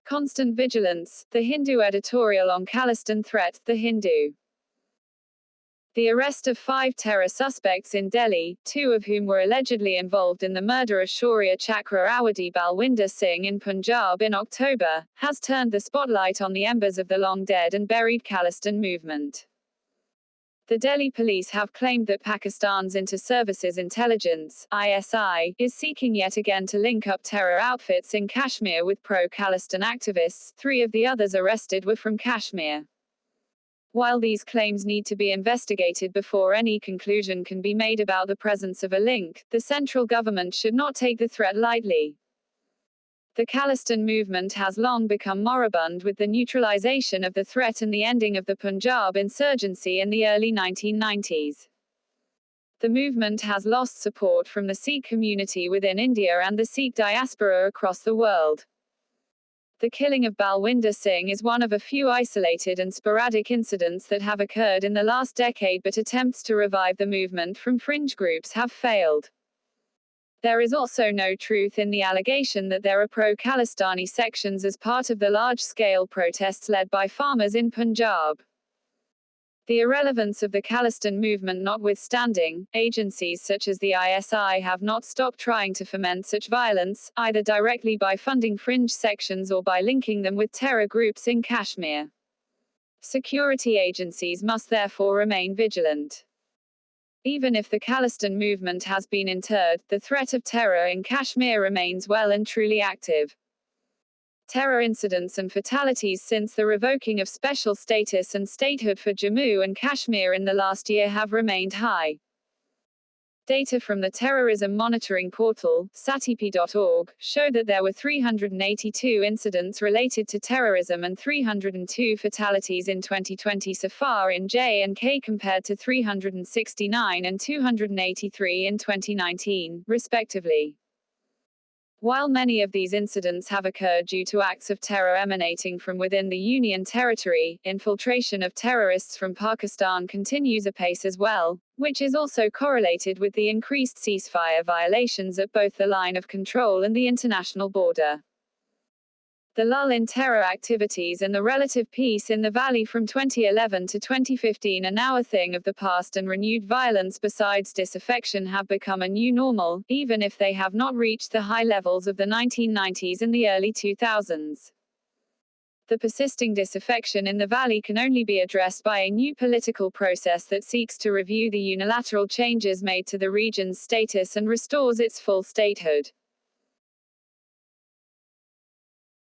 Constant vigilance. The Hindu editorial on Khalistan threat. The Hindu. The arrest of 5 terror suspects in Delhi, 2 of whom were allegedly involved in the murder of Shaurya Chakrawarti Balwinder Singh in Punjab in October, has turned the spotlight on the embers of the long-dead and buried Khalistan movement. The Delhi police have claimed that Pakistan's Inter-Services Intelligence (ISI) is seeking yet again to link up terror outfits in Kashmir with pro-Khalistan activists. 3 of the others arrested were from Kashmir. While these claims need to be investigated before any conclusion can be made about the presence of a link, the central government should not take the threat lightly. The Khalistan movement has long become moribund with the neutralization of the threat and the ending of the Punjab insurgency in the early 1990s. The movement has lost support from the Sikh community within India and the Sikh diaspora across the world. The killing of Balwinder Singh is one of a few isolated and sporadic incidents that have occurred in the last decade, but attempts to revive the movement from fringe groups have failed. There is also no truth in the allegation that there are pro-Khalistani sections as part of the large-scale protests led by farmers in Punjab. The irrelevance of the Khalistan movement notwithstanding, agencies such as the ISI have not stopped trying to foment such violence, either directly by funding fringe sections or by linking them with terror groups in Kashmir. Security agencies must therefore remain vigilant. Even if the Khalistan movement has been interred, the threat of terror in Kashmir remains well and truly active. Terror incidents and fatalities since the revoking of special status and statehood for Jammu and Kashmir in the last year have remained high. Data from the Terrorism Monitoring Portal, satipi.org, show that there were 382 incidents related to terrorism and 302 fatalities in 2020 so far in J&K compared to 369 and 283 in 2019, respectively. While many of these incidents have occurred due to acts of terror emanating from within the Union territory, infiltration of terrorists from Pakistan continues apace as well, which is also correlated with the increased ceasefire violations at both the line of control and the international border. The lull in terror activities and the relative peace in the valley from 2011 to 2015 are now a thing of the past, and renewed violence besides disaffection have become a new normal, even if they have not reached the high levels of the 1990s and the early 2000s. The persisting disaffection in the valley can only be addressed by a new political process that seeks to review the unilateral changes made to the region's status and restores its full statehood.